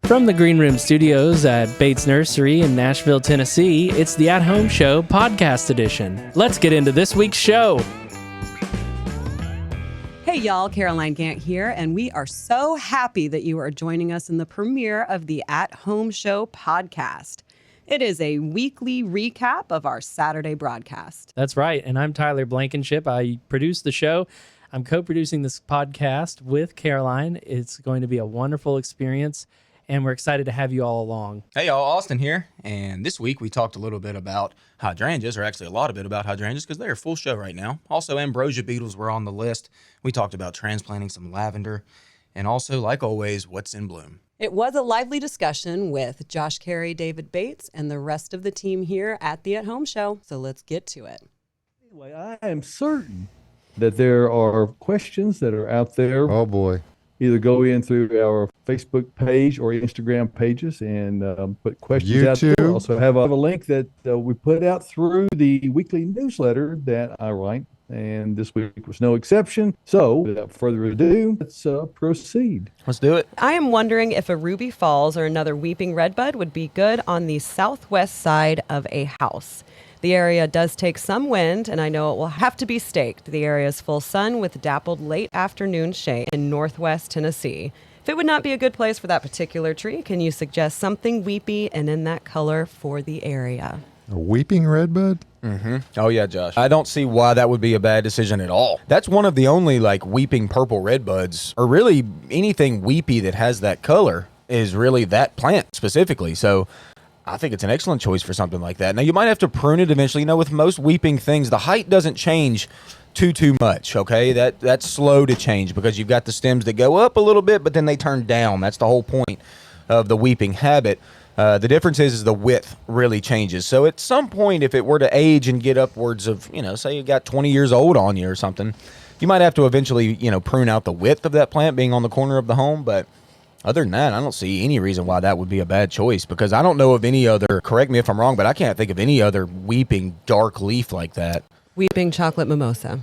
From the Green Room Studios at Bates Nursery in Nashville, Tennessee, it's the At Home Show podcast edition. Let's get into this week's show. Hey y'all, Caroline Gant here, and we are so happy that you are joining us in the premiere of the At Home Show podcast. It is a weekly recap of our Saturday broadcast. That's right, and I'm Tyler Blankenship. I produce the show. I'm co-producing this podcast with Caroline. It's going to be a wonderful experience, and we're excited to have you all along. Hey y'all, Austin here, and this week we talked a little bit about hydrangeas, or actually a lot of it about hydrangeas because they're a full show right now. Also, Ambrosia beetles were on the list. We talked about transplanting some lavender, and also, like always, what's in bloom. It was a lively discussion with Josh Carey, David Bates, and the rest of the team here at the At Home Show, so let's get to it. Anyway, I am certain that there are questions that are out there. Oh, boy. Either go in through our Facebook page or Instagram pages and put questions out there. Also have a link that we put out through the weekly newsletter that I write, and this week was no exception. So without further ado, let's proceed. Let's do it. I am wondering if a Ruby Falls or another Weeping Redbud would be good on the southwest side of a house. The area does take some wind, and I know it will have to be staked. The area is full sun with dappled late afternoon shade in northwest Tennessee. If it would not be a good place for that particular tree, can you suggest something weepy and in that color for the area? A weeping redbud? Mm-hmm. Oh, yeah, Josh. I don't see why that would be a bad decision at all. That's one of the only, weeping purple redbuds, or really anything weepy that has that color is really that plant specifically. So I think it's an excellent choice for something like that. Now, you might have to prune it eventually. With most weeping things, the height doesn't change too much, okay? That's slow to change because you've got the stems that go up a little bit, but then they turn down. That's the whole point of the weeping habit. The difference is the width really changes. So at some point, if it were to age and get upwards of, say you got 20 years old on you or something, you might have to eventually, prune out the width of that plant being on the corner of the home, but other than that, I don't see any reason why that would be a bad choice because I don't know of any other, correct me if I'm wrong, but I can't think of any other weeping dark leaf like that. Weeping chocolate mimosa.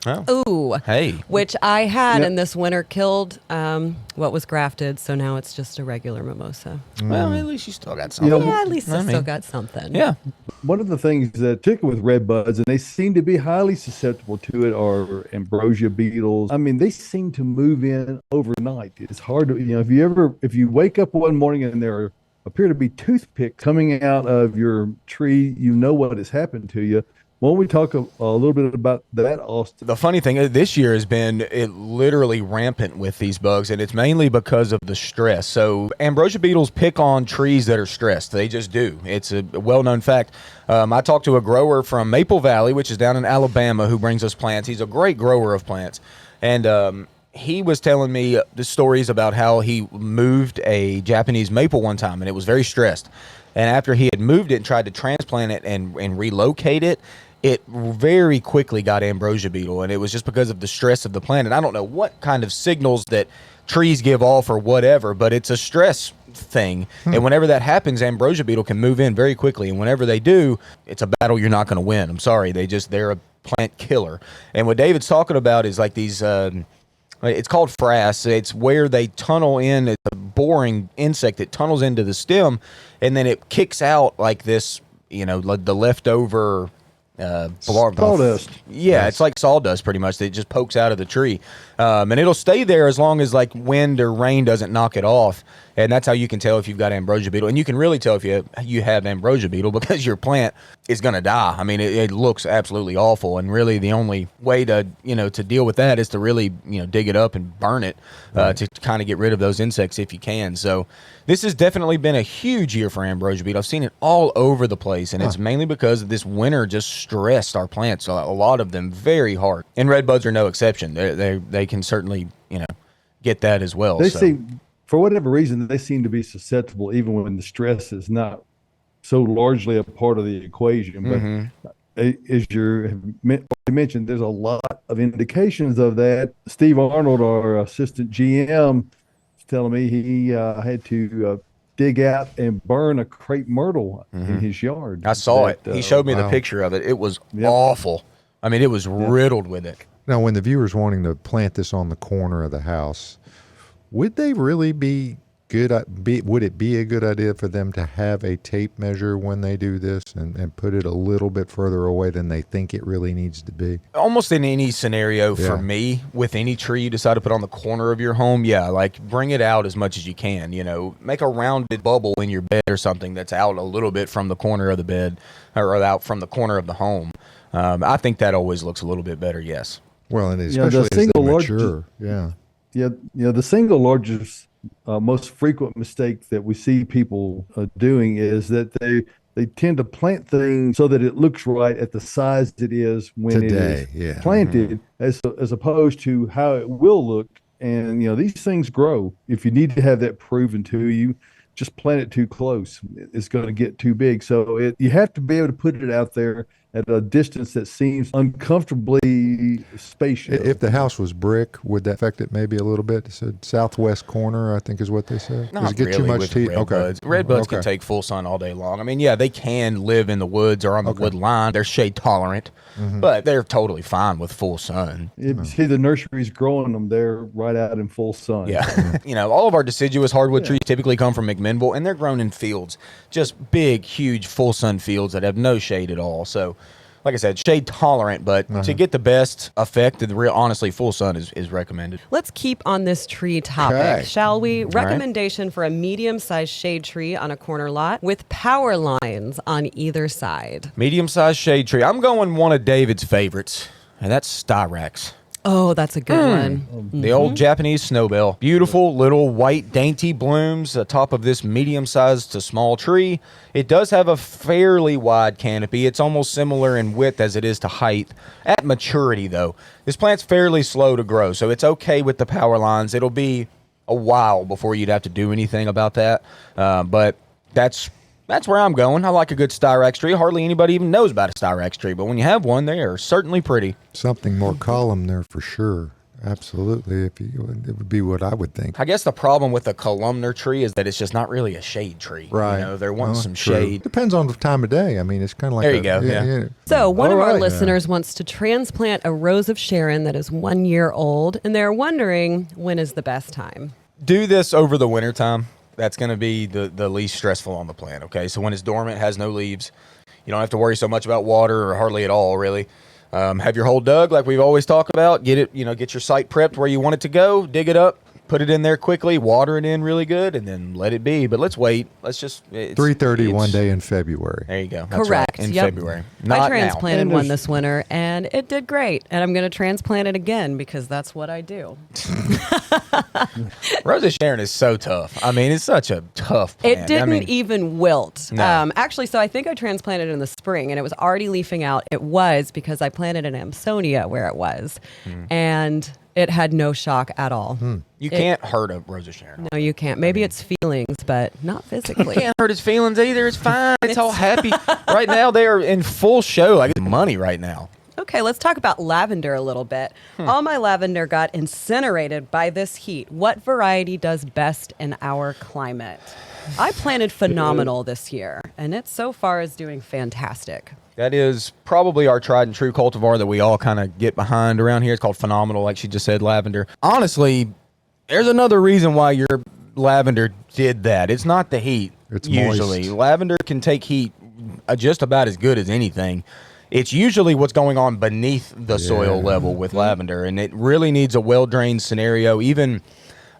Oh. Ooh. Hey. Which I had and this winter killed what was grafted, so now it's just a regular mimosa. Well, at least you still got something. Yeah, at least I still got something. Yeah. One of the things that, particularly with red buds, and they seem to be highly susceptible to it, are ambrosia beetles. I mean, they seem to move in overnight. It's hard to, if you wake up one morning and there appear to be toothpicks coming out of your tree, you know what has happened to you. Why don't we talk a little bit about that, Austin? The funny thing is this year has been literally rampant with these bugs, and it's mainly because of the stress. So ambrosia beetles pick on trees that are stressed. They just do. It's a well-known fact. I talked to a grower from Maple Valley, which is down in Alabama, who brings us plants. He's a great grower of plants. And he was telling me the stories about how he moved a Japanese maple one time, and it was very stressed. And after he had moved it and tried to transplant it and relocate it, it very quickly got ambrosia beetle, and it was just because of the stress of the plant. And I don't know what kind of signals that trees give off or whatever, but it's a stress thing. And whenever that happens, ambrosia beetle can move in very quickly. And whenever they do, it's a battle you're not going to win. I'm sorry. They're a plant killer. And what David's talking about is like these, it's called frass. It's where they tunnel in. It's a boring insect that tunnels into the stem, and then it kicks out like this, like the leftover sawdust. Yeah, yes. It's like sawdust pretty much. It just pokes out of the tree. And it'll stay there as long as wind or rain doesn't knock it off. And that's how you can tell if you've got ambrosia beetle. And you can really tell if you have ambrosia beetle because your plant is going to die. I mean, it looks absolutely awful. And really the only way to deal with that is to really, dig it up and burn it to kind of get rid of those insects if you can. So this has definitely been a huge year for ambrosia beetle. I've seen it all over the place. And it's mainly because this winter just stressed our plants, a lot of them, very hard. And red buds are no exception. They can certainly, get that as well. They seem, for whatever reason, they seem to be susceptible even when the stress is not so largely a part of the equation. But as you mentioned, there's a lot of indications of that. Steve Arnold, our assistant GM, was telling me he had to dig out and burn a crepe myrtle in his yard. I saw it. He showed me the picture of it. It was awful. I mean, it was riddled with it. Now, when the viewer's wanting to plant this on the corner of the house, would they really be would it be a good idea for them to have a tape measure when they do this and put it a little bit further away than they think it really needs to be? Almost in any scenario for Yeah. me, with any tree you decide to put on the corner of your home, like bring it out as much as you can, make a rounded bubble in your bed or something that's out a little bit from the corner of the bed or out from the corner of the home. I think that always looks a little bit better, yes. Well, and the especially as they single largest- mature. Yeah. Yeah, the single largest, most frequent mistake that we see people doing is that they tend to plant things so that it looks right at the size it is when Today, it is yeah. planted, as opposed to how it will look. And these things grow. If you need to have that proven to you, just plant it too close. It's going to get too big. So you have to be able to put it out there at a distance that seems uncomfortably spacious. If the house was brick, would that affect it maybe a little bit? It said southwest corner, I think is what they said. Not Does it get really too much with heat? redbuds. Redbuds can take full sun all day long. I mean, they can live in the woods or on the wood line. They're shade tolerant, but they're totally fine with full sun. See the nurseries growing them, they're right out in full sun. Yeah. All of our deciduous hardwood trees typically come from McMinnville, and they're grown in fields, just big, huge, full sun fields that have no shade at all. So, like I said, shade tolerant, but to get the best effect, honestly, full sun is recommended. Let's keep on this tree topic, Okay. shall we? Recommendation for a medium-sized shade tree on a corner lot with power lines on either side. Medium-sized shade tree. I'm going one of David's favorites, and that's Styrax. Oh, that's a good one. The old Japanese snowbell. Beautiful little white dainty blooms atop of this medium-sized to small tree. It does have a fairly wide canopy. It's almost similar in width as it is to height. At maturity, though, this plant's fairly slow to grow, so it's okay with the power lines. It'll be a while before you'd have to do anything about that, but that's where I'm going. I like a good Styrax tree. Hardly anybody even knows about a Styrax tree, but when you have one, they are certainly pretty. Something more column there for sure. Absolutely. It would be what I would think. I guess the problem with a columnar tree is that it's just not really a shade tree. Right. They're wanting some true. shade. Depends on the time of day. I mean, it's kind of like There you go, yeah. So one of our right. listeners wants to transplant a rose of Sharon that is 1 year old, and they're wondering when is the best time. Do this over the wintertime. That's going to be the least stressful on the plant, okay? So when it's dormant, has no leaves, you don't have to worry so much about water or hardly at all, really. Have your hole dug like we've always talked about. Get it, get your site prepped where you want it to go. Dig it up, put it in there quickly, water it in really good, and then let it be. But let's wait. Let's just 3:30 one day in February. There you go. That's Correct. right, in Yep. February. I Not transplanted And one there's- this winter, and it did great. And I'm going to transplant it again because that's what I do. now. Rose of Sharon is so tough. I mean, it's such a tough plant. It didn't even wilt. No. Actually, so I think I transplanted it in the spring, and it was already leafing out. It was because I planted in Ambrosia where it was, and it had no shock at all. You can't hurt a Rose of Sharon. No, you can't. Maybe it's feelings, but not physically. Can't hurt his feelings either. It's fine. It's all happy. Right now, they are in full show. I get money right now. Okay, let's talk about lavender a little bit. All my lavender got incinerated by this heat. What variety does best in our climate? I planted Phenomenal this year, and it so far is doing fantastic. That is probably our tried and true cultivar that we all kind of get behind around here. It's called Phenomenal, like she just said, lavender. Honestly, there's another reason why your lavender did that. It's not the heat. It's usually moist. Lavender can take heat just about as good as anything. It's usually what's going on beneath the soil level with lavender, and it really needs a well-drained scenario. Even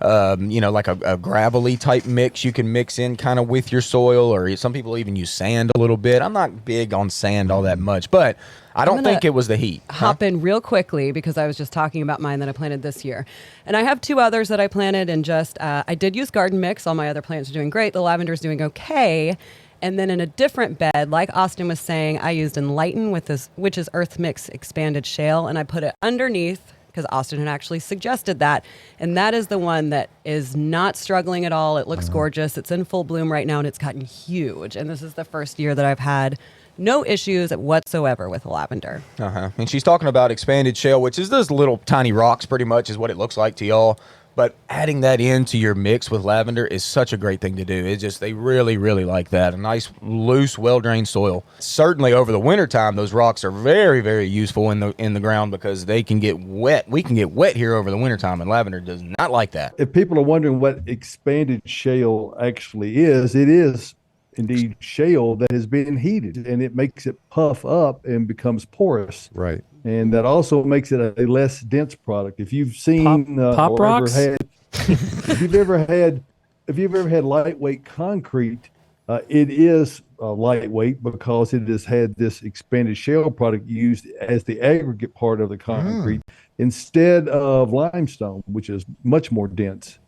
like a gravelly type mix you can mix in kind of with your soil, or some people even use sand a little bit. I'm not big on sand all that much, but I don't think it was the heat. Hop in real quickly because I was just talking about mine that I planted this year. And I have two others that I planted, and I did use garden mix. All my other plants are doing great. The lavender is doing okay. And then in a different bed, like Austin was saying, I used Enlighten which is Earth Mix Expanded Shale, and I put it underneath because Austin had actually suggested that. And that is the one that is not struggling at all. It looks gorgeous. It's in full bloom right now, and it's gotten huge. And this is the first year that I've had no issues whatsoever with lavender. And she's talking about expanded shale, which is those little tiny rocks pretty much is what it looks like to y'all. But adding that into your mix with lavender is such a great thing to do. It's just, they really, really like that. A nice, loose, well-drained soil. Certainly over the wintertime, those rocks are very, very useful in the ground because they can get wet. We can get wet here over the wintertime, and lavender does not like that. If people are wondering what expanded shale actually is, it is indeed shale that has been heated, and it makes it puff up and becomes porous. Right. And that also makes it a less dense product. If you've seen Pop or rocks? ever had, if you've ever had lightweight concrete, it is lightweight because it has had this expanded shale product used as the aggregate part of the concrete instead of limestone, which is much more dense.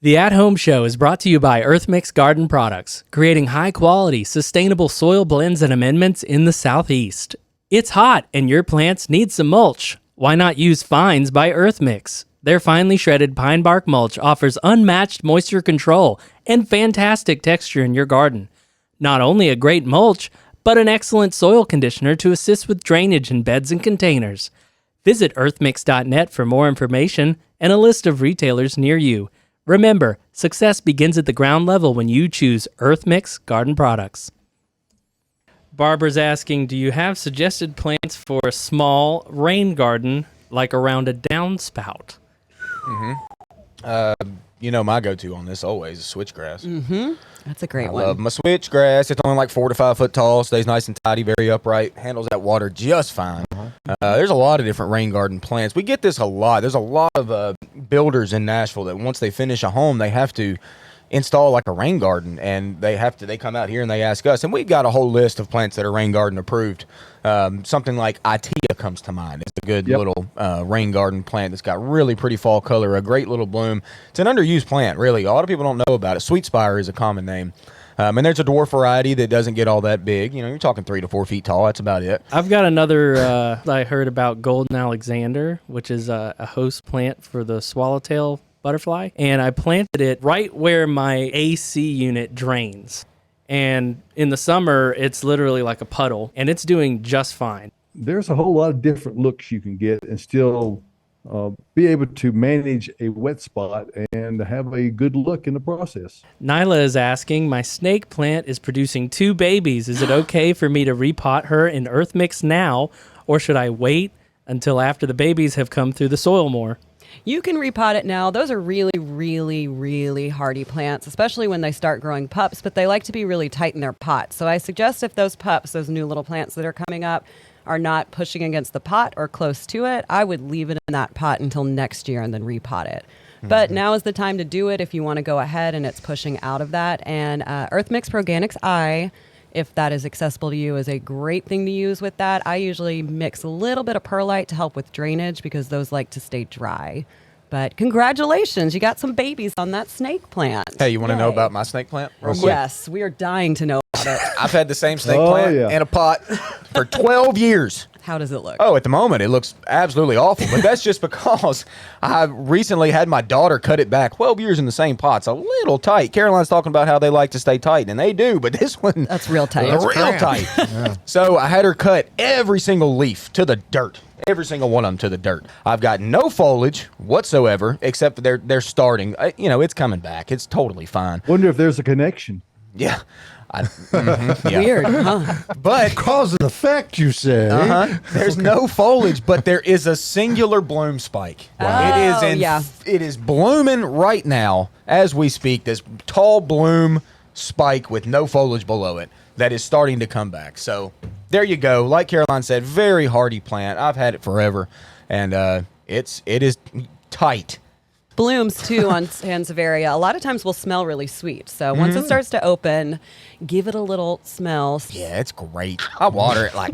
The At Home Show is brought to you by EarthMix Garden Products, creating high-quality, sustainable soil blends and amendments in the Southeast. It's hot and your plants need some mulch. Why not use Fines by EarthMix? Their finely shredded pine bark mulch offers unmatched moisture control and fantastic texture in your garden. Not only a great mulch, but an excellent soil conditioner to assist with drainage in beds and containers. Visit earthmix.net for more information and a list of retailers near you. Remember, success begins at the ground level when you choose EarthMix Garden Products. Barbara's asking, do you have suggested plants for a small rain garden, like around a downspout? My go-to on this always is switchgrass. That's a great I one. love my switchgrass. It's only like 4 to 5 foot tall, stays nice and tidy, very upright, handles that water just fine. There's a lot of different rain garden plants. We get this a lot. There's a lot of builders in Nashville that once they finish a home, they have to install like a rain garden, and they come out here and they ask us, and we've got a whole list of plants that are rain garden approved. Something like Itea comes to mind. It's a good little rain garden plant that's got really pretty fall color, a great little bloom. It's an underused plant, really. A lot of people don't know about it. Sweet Spire is a common name. And there's a dwarf variety that doesn't get all that big. You're talking 3 to 4 feet tall. That's about it. I've got another, I heard about Golden Alexander, which is a host plant for the swallowtail butterfly. And I planted it right where my AC unit drains. And in the summer, it's literally like a puddle, and it's doing just fine. There's a whole lot of different looks you can get and still be able to manage a wet spot and have a good look in the process. Nyla is asking, my snake plant is producing 2 babies. Is it okay for me to repot her in earth mix now, or should I wait until after the babies have come through the soil more? You can repot it now. Those are really, really, really hardy plants, especially when they start growing pups, but they like to be really tight in their pot. So I suggest if those pups, those new little plants that are coming up, are not pushing against the pot or close to it, I would leave it in that pot until next year and then repot it. But now is the time to do it if you want to go ahead and it's pushing out of that. And Earth Mix Proganics I, if that is accessible to you, is a great thing to use with that. I usually mix a little bit of perlite to help with drainage because those like to stay dry. But congratulations, you got some babies on that snake plant. Hey, you want to know Yay. about my snake plant real quick? Yes, we are dying to know about it. I've had the same snake plant in a pot for 12 years. How does it look? Oh, at the moment, it looks absolutely awful. But that's just because I recently had my daughter cut it back. 12 years in the same pot's a little tight. Caroline's talking about how they like to stay tight, and they do. But this one... That's real tight. Real tight. So I had her cut every single leaf to the dirt. Every single one of them to the dirt. I've got no foliage whatsoever, except they're starting. It's coming back. It's totally fine. Wonder if there's a connection. Yeah. Yeah. Weird, huh? But Cause and effect, you say? there's no foliage, but there is a singular bloom spike. It is blooming right now as we speak. This tall bloom spike with no foliage below it that is starting to come back. So there you go. Like Caroline said, very hardy plant. I've had it forever, and it is tight. Blooms too on Sansevieria a lot of times will smell really sweet. So once it starts to open, give it a little smell. Yeah, it's great. I water it like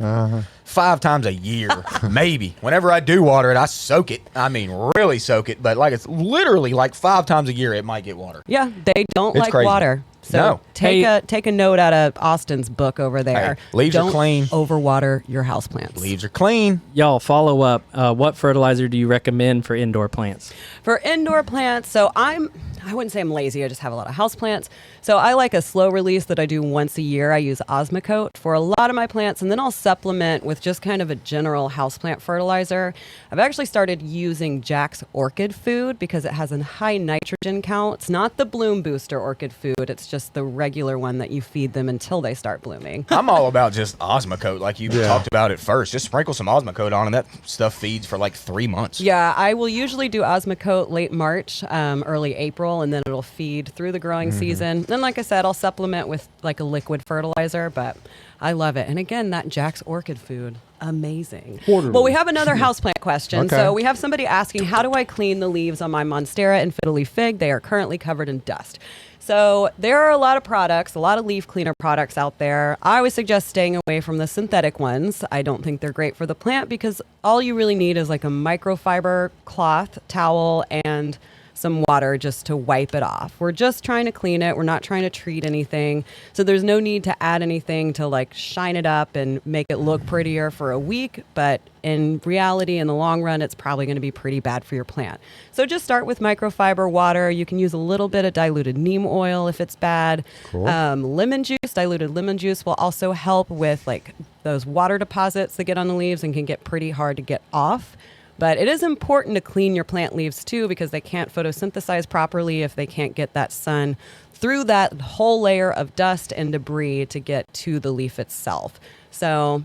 5 times a year, maybe. Whenever I do water it, I soak it. I mean, really soak it. But it's literally like 5 times a year it might get water. Yeah, they don't It's like crazy. water. So No. take a note out of Austin's book over there. Hey, leaves are don't clean. overwater your houseplants. Leaves are clean. Y'all, follow up. What fertilizer do you recommend for indoor plants? For indoor plants, so I'm I wouldn't say I'm lazy. I just have a lot of houseplants. So I like a slow release that I do once a year. I use Osmocote for a lot of my plants, and then I'll supplement with just kind of a general houseplant fertilizer. I've actually started using Jack's Orchid Food because it has a high nitrogen count. It's not the Bloom Booster Orchid Food. It's just the regular one that you feed them until they start blooming. I'm all about just Osmocote, like you talked about it first. Just sprinkle some Osmocote on, and that stuff feeds for like 3 months. Yeah, I will usually do Osmocote late March, early April, and then it'll feed through the growing season. Then, like I said, I'll supplement with like a liquid fertilizer, but I love it. And again, that Jack's Orchid Food, amazing. Well, we have another houseplant question. Okay. So we have somebody asking, how do I clean the leaves on my Monstera and Fiddle Leaf Fig? They are currently covered in dust. So there are a lot of products, a lot of leaf cleaner products out there. I always suggest staying away from the synthetic ones. I don't think they're great for the plant because all you really need is like a microfiber cloth, towel, and some water just to wipe it off. We're just trying to clean it. We're not trying to treat anything. So there's no need to add anything to like shine it up and make it look prettier for a week. But in reality, in the long run, it's probably going to be pretty bad for your plant. So just start with microfiber water. You can use a little bit of diluted neem oil if it's bad. Cool. Lemon juice, diluted lemon juice will also help with like those water deposits that get on the leaves and can get pretty hard to get off. But it is important to clean your plant leaves too because they can't photosynthesize properly if they can't get that sun through that whole layer of dust and debris to get to the leaf itself. So,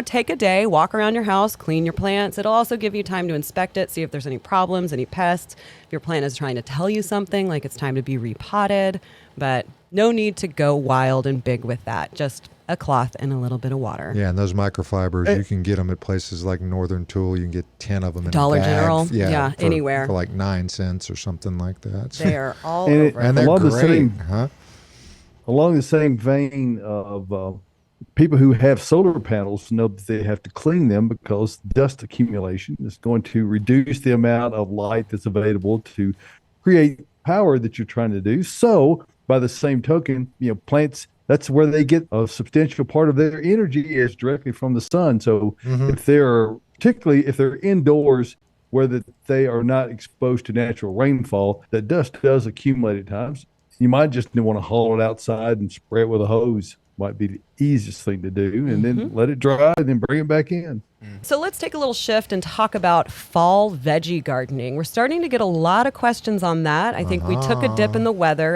take a day, walk around your house, clean your plants. It'll also give you time to inspect it, see if there's any problems, any pests. If your plant is trying to tell you something, like it's time to be repotted. But no need to go wild and big with that. Just a cloth and a little bit of water. Yeah, and those microfibers, you can get them at places like Northern Tool. You can get 10 of them in Dollar a bag. General, yeah, anywhere. For like 9 cents or something like that. They are all And over. And they're along great, the same, huh? along the same vein of people who have solar panels know that they have to clean them because dust accumulation is going to reduce the amount of light that's available to create power that you're trying to do. So, by the same token, plants, that's where they get a substantial part of their energy is directly from the sun. So particularly if they're indoors where they are not exposed to natural rainfall, that dust does accumulate at times. You might just want to haul it outside and spray it with a hose. Might be the easiest thing to do, and then let it dry and then bring it back in. So let's take a little shift and talk about fall veggie gardening. We're starting to get a lot of questions on that. I think we took a dip in the weather.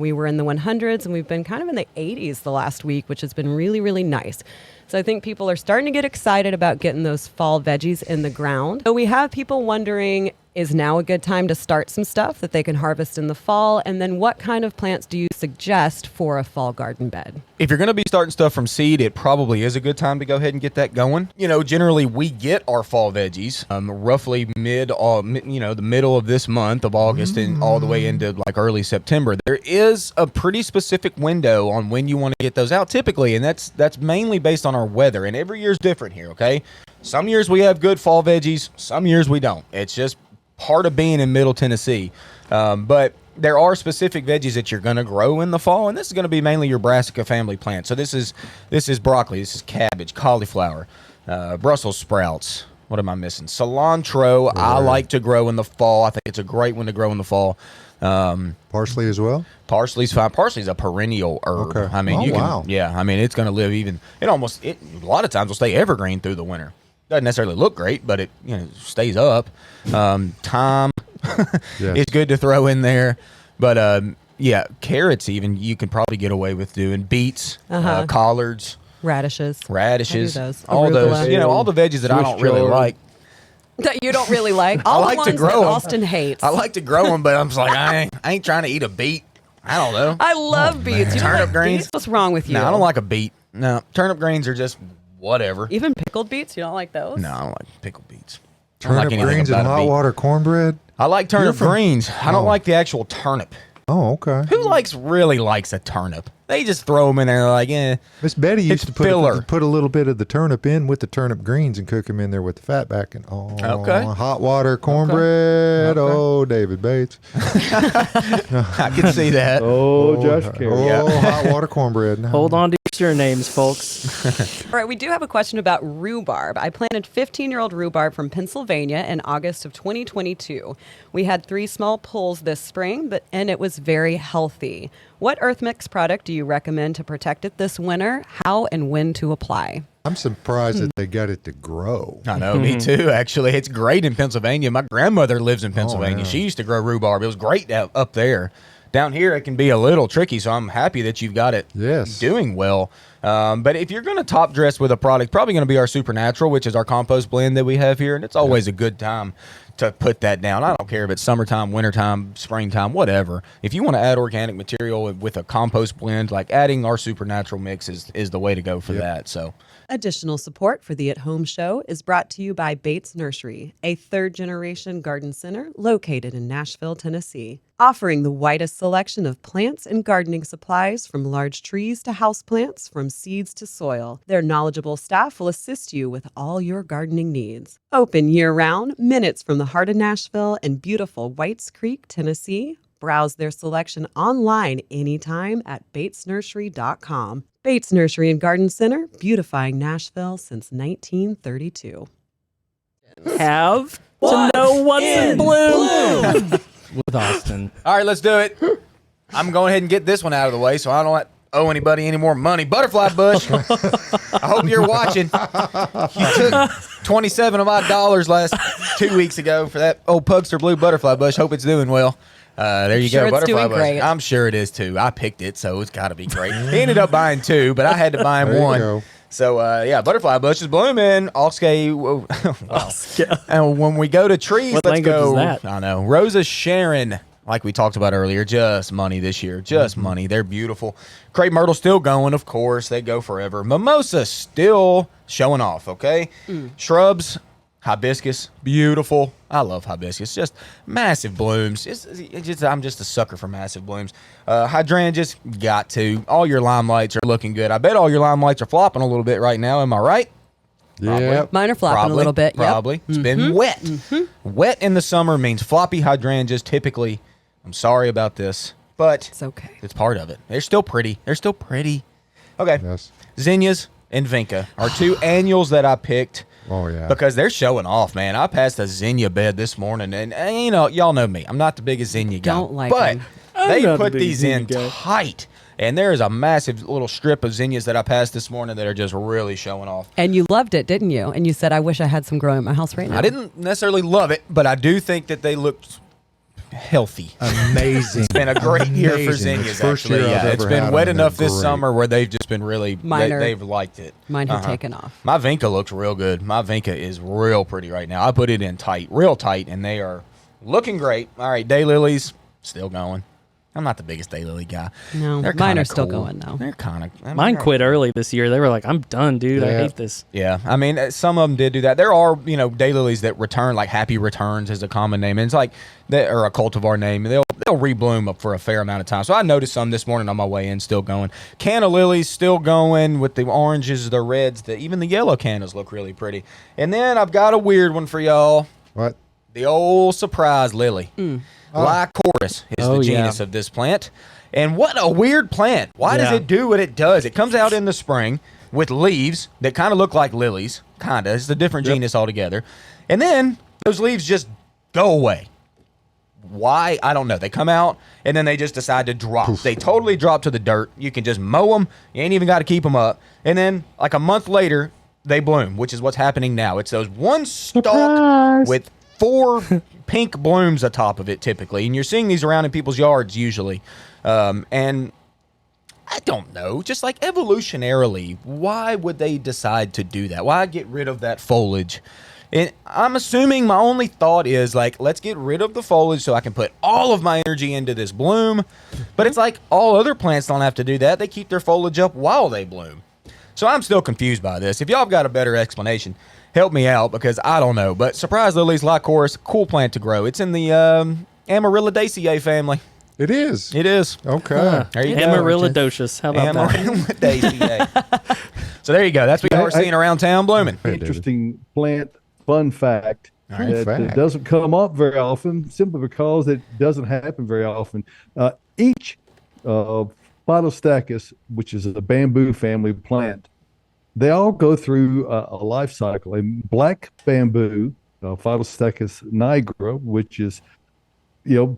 We were in the 100s, and we've been kind of in the 80s the last week, which has been really, really nice. So I think people are starting to get excited about getting those fall veggies in the ground. So we have people wondering, is now a good time to start some stuff that they can harvest in the fall? And then what kind of plants do you suggest for a fall garden bed? If you're going to be starting stuff from seed, it probably is a good time to go ahead and get that going. Generally we get our fall veggies roughly the middle of this month of August and all the way into like early September. There is a pretty specific window on when you want to get those out typically, and that's mainly based on our weather. And every year's different here, okay? Some years we have good fall veggies, some years we don't. It's just part of being in Middle Tennessee. But there are specific veggies that you're going to grow in the fall, and this is going to be mainly your brassica family plants. So this is broccoli, this is cabbage, cauliflower, Brussels sprouts. What am I missing? Cilantro. I like to grow in the fall. I think it's a great one to grow in the fall. Parsley as well? Parsley's fine. Parsley's a perennial herb. Okay. I mean, wow. Yeah, I mean, it's going to live a lot of times will stay evergreen through the winter. Doesn't necessarily look great, but it stays up. Thyme is good to throw in there. But carrots even you can probably get away with doing. Beets, collards, Radishes. all Arugula. those, all the veggies that I don't really like. That you don't really like? All I like the to ones grow that 'em. Austin hates. I like to grow them, but I'm just like I ain't trying to eat a beet. I don't know. I love beets. You don't Turnip like greens? beets? What's wrong with you? No, I don't like a beet. No, turnip greens are just whatever. Even pickled beets? You don't like those? No, I don't like pickled beets. I don't like Turnip anything greens and about a hot beet. water cornbread? I like turnip greens. I don't like the actual turnip. Oh, okay. Who really likes a turnip? They just throw them in there like, Miss Betty used It's to filler. put a little bit of the turnip in with the turnip greens and cook them in there with the fat back. And Okay. hot water cornbread. Okay. Oh, David Bates. I can see that. Oh, Josh Carey. Oh, hot water cornbread. Hold on to Your names, folks. All right, we do have a question about rhubarb. I planted 15-year-old rhubarb from Pennsylvania in August of 2022. We had 3 small pulls this spring, and it was very healthy. What Earth Mix product do you recommend to protect it this winter? How and when to apply? I'm surprised that they got it to grow. I know, me too, actually. It's great in Pennsylvania. My grandmother lives in Pennsylvania. yeah. She used to grow rhubarb. It was great up there. Down here, it can be a little tricky, so I'm happy that you've got it doing well. But if you're going to top dress with a product, probably going to be our Supernatural, which is our compost blend that we have here, and it's always a good time to put that down. I don't care if it's summertime, wintertime, springtime, whatever. If you want to add organic material with a compost blend, like adding our Supernatural mix is the way to go for that. So. Additional support for the At Home Show is brought to you by Bates Nursery, a third-generation garden center located in Nashville, Tennessee, offering the widest selection of plants and gardening supplies from large trees to houseplants, from seeds to soil. Their knowledgeable staff will assist you with all your gardening needs. Open year-round, minutes from the heart of Nashville and beautiful Whites Creek, Tennessee. Browse their selection online anytime at batesnursery.com. Bates Nursery and Garden Center, beautifying Nashville since 1932. Have to know what's in bloom with Austin. All right, let's do it. I'm going ahead and get this one out of the way so I don't owe anybody any more money. Butterfly bush. I hope you're watching. You took 27 of my dollars last 2 weeks ago for that old Pugster Blue butterfly bush. Hope it's doing well. There you go, butterfly bush. Great. I'm sure it is too. I picked it, so it's got to be great. He ended up buying 2, but I had to buy him There you 1. go. So yeah, butterfly bush is blooming. And when we go to trees, What let's language go. is that? I know. Rosa Sharon, like we talked about earlier, just money this year. Just money. They're beautiful. Crepe myrtle still going, of course. They go forever. Mimosa still showing off, okay? Shrubs, hibiscus, beautiful. I love hibiscus. Just massive blooms. I'm just a sucker for massive blooms. Hydrangeas, got to. All your limelights are looking good. I bet all your limelights are flopping a little bit right now. Am I right? Yeah. Mine are flopping a little bit. Probably. It's been wet. Wet in the summer means floppy hydrangeas typically. I'm sorry about this, but It's okay. it's part of it. They're still pretty. Okay. Yes. Zinnias and Vinca are 2 annuals that I picked. Oh, yeah. Because they're showing off, man. I passed a zinnia bed this morning, and you know, y'all know me. I'm not the biggest zinnia guy. Don't like but them. they not the put biggest these in zinnia guy. tight. And there is a massive little strip of zinnias that I passed this morning that are just really showing off. And you loved it, didn't you? And you said, I wish I had some growing in my house right now. I didn't necessarily love it, but I do think that they looked healthy. Amazing. It's been a great year for Amazing. zinnias, It's first actually. year I've Yeah, it's ever been had wet them, and enough they're this great. summer where they've just been really, they've liked it. Mine have taken off. My Vinca looks real good. My Vinca is real pretty right now. I put it in tight, real tight, and they are looking great. All right, daylilies, still going. I'm not the biggest daylily guy. No, They're mine kinda are still cool. going, though. They're kind of. Mine quit early this year. They were like, I'm done, dude. I Yeah. hate this. Yeah, I mean, some of them did do that. There are, daylilies that return, like Happy Returns is a common name, and it's like or a cultivar name. They'll rebloom up for a fair amount of time. So I noticed some this morning on my way in, still going. Canna lilies still going with the oranges, the reds, even the yellow cannas look really pretty. And then I've got a weird one for y'all. What? The old surprise lily. Lycoris is the genus of this plant. And what a weird plant. Why does it do what it does? It comes out in the spring with leaves that kind of look like lilies. Kind of. It's a different genus altogether. And then those leaves just go away. Why? I don't know. They come out and then they just decide to drop. They totally drop to the dirt. You can just mow them. You ain't even got to keep them up. And then like a month later, they bloom, which is what's happening now. It's those one stalk with 4 pink blooms atop of it typically. And you're seeing these around in people's yards usually. And I don't know, just like evolutionarily, why would they decide to do that? Why get rid of that foliage? And I'm assuming my only thought is like, let's get rid of the foliage so I can put all of my energy into this bloom. But it's like all other plants don't have to do that. They keep their foliage up while they bloom. So I'm still confused by this. If y'all have got a better explanation, help me out because I don't know. But surprise lilies, lycoris, cool plant to grow. It's in the Amaryllidaceae family. It is. It is. Okay. There you go. Amaryllidosis. How about that? Amaryllidaceae. So there you go. That's what y'all are seeing around town blooming. Interesting plant fun fact right. that Fact. it doesn't come up very often simply because it doesn't happen very often. Each Phytostachys, which is a bamboo family plant, they all go through a life cycle. And black bamboo, Phytostachys nigra, which is,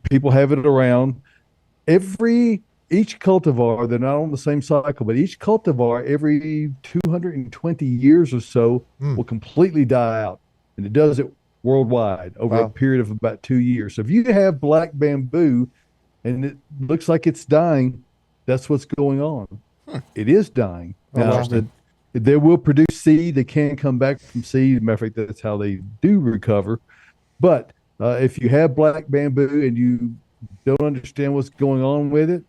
people have it around. Each cultivar, they're not on the same cycle, but each cultivar every 220 years or so will completely die out. And it does it worldwide over a period of about 2 years. So if you have black bamboo and it looks like it's dying, that's what's going on. It is dying. Now, they will produce seed. They can come back from seed. Matter of fact, that's how they do recover. But if you have black bamboo and you don't understand what's going on with it,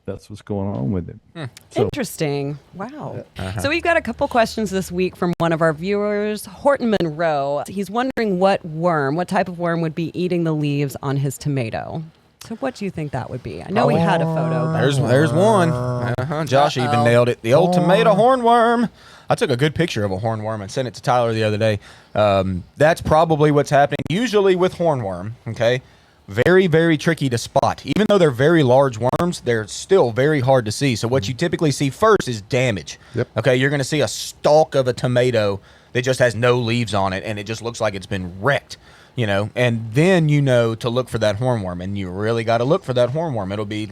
that's what's going on with it. So, interesting. Wow. So we've got a couple questions this week from one of our viewers, Horton Monroe. He's wondering what type of worm would be eating the leaves on his tomato. So what do you think that would be? I know we had a photo. But There's one. Josh even nailed it. The old tomato hornworm. I took a good picture of a hornworm and sent it to Tyler the other day. That's probably what's happening. Usually with hornworm, okay, very, very tricky to spot. Even though they're very large worms, they're still very hard to see. So what you typically see first is damage. Yep. Okay, you're going to see a stalk of a tomato that just has no leaves on it, and it just looks like it's been wrecked. And then to look for that hornworm, and you really got to look for that hornworm. It'll be,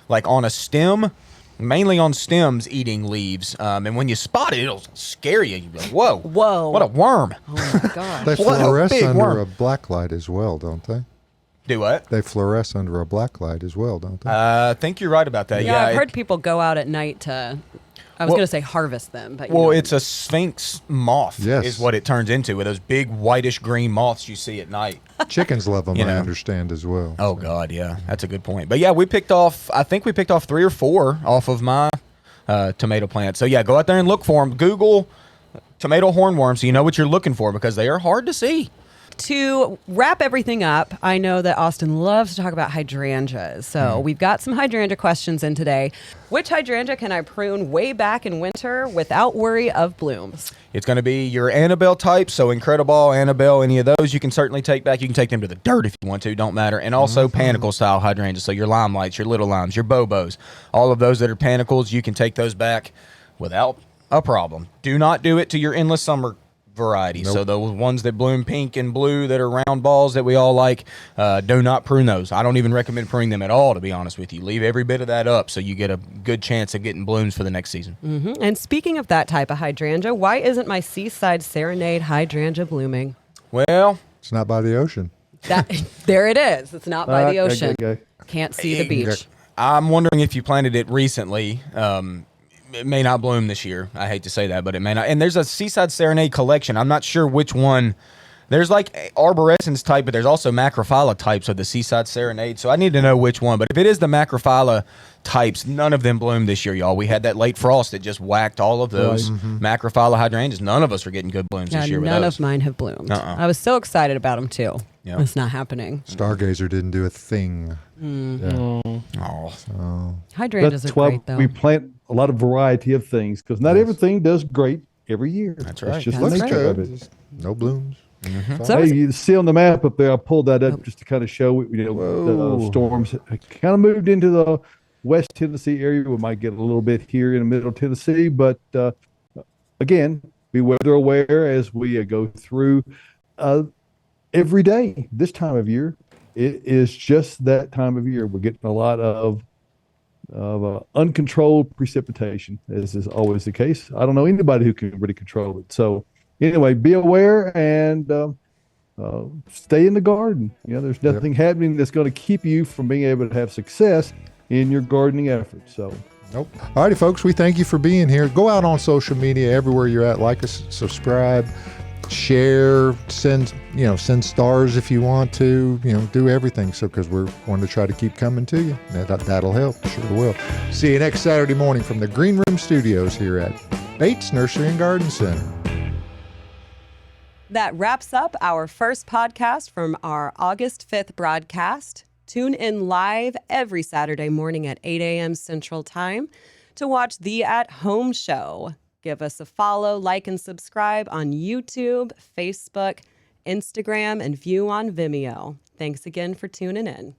like on a stem, mainly on stems eating leaves. And when you spot it, it'll scare you. You'll be like, whoa, what a worm. Oh my gosh. They What a fluoresce big under worm. a black light as well, don't they? Do what? They fluoresce under a black light as well, don't they? I think you're right about that. Yeah, I've heard people go out at night to, I was going to say harvest them. But it's a sphinx moth is what it turns into, with those big whitish green moths you see at night. Chickens love them, I understand as well. Oh, God, yeah. That's a good point. But, yeah, we picked off 3 or 4 off of my tomato plant. So, yeah, go out there and look for them. Google tomato hornworm so you know what you're looking for, because they are hard to see. To wrap everything up, I know that Austin loves to talk about hydrangeas. So we've got some hydrangea questions in today. Which hydrangea can I prune way back in winter without worry of blooms? It's going to be your Annabelle type, so Incredible, Annabelle, any of those you can certainly take back. You can take them to the dirt if you want to, don't matter. And also panicle-style hydrangeas, so your limelights, your little limes, your bobos, all of those that are panicles, you can take those back without a problem. Do not do it to your endless summer varieties. Nope. So those ones that bloom pink and blue that are round balls that we all like, do not prune those. I don't even recommend pruning them at all, to be honest with you. Leave every bit of that up so you get a good chance of getting blooms for the next season. And speaking of that type of hydrangea, why isn't my Seaside Serenade hydrangea blooming? Well, It's not by the ocean. There it is. It's not by the ocean. Okay. Can't see the beach. I'm wondering if you planted it recently. It may not bloom this year. I hate to say that, but it may not. And there's a Seaside Serenade collection. I'm not sure which one. There's like arborescens type, but there's also macrophylla types of the Seaside Serenade. So I need to know which one. But if it is the macrophylla types, none of them bloomed this year, y'all. We had that late frost that just whacked all of those macrophylla hydrangeas. None of us are getting good blooms this year with none those. of mine have bloomed. I was so excited about them too. Yeah. It's not happening. Stargazer didn't do a thing. Oh. Hydrangeas That's are why great though. we plant a lot of variety of things, because not everything does great every year. That's right. It's just That's the right. nature of it. Just no blooms. So Hey, you see on the map up there, I pulled that up just to kind of show, the storms kind of moved into the West Tennessee area. We might get a little bit here in the middle Tennessee, but again, be weather aware as we go through every day this time of year. It is just that time of year. We're getting a lot of uncontrolled precipitation, as is always the case. I don't know anybody who can really control it. So anyway, be aware and stay in the garden. There's nothing happening that's going to keep you from being able to have success in your gardening efforts. So Nope. All righty, folks, we thank you for being here. Go out on social media everywhere you're at. Like us, subscribe, share, send stars if you want to, do everything. So, because we're wanting to try to keep coming to you. That'll help. Sure will. See you next Saturday morning from the Green Room Studios here at Bates Nursery and Garden Center. that wraps up our first podcast from our August 5th broadcast. Tune in live every Saturday morning at 8 a.m. Central Time to watch the At Home Show. Give us a follow, like, and subscribe on YouTube, Facebook, Instagram, and view on Vimeo. Thanks again for tuning in.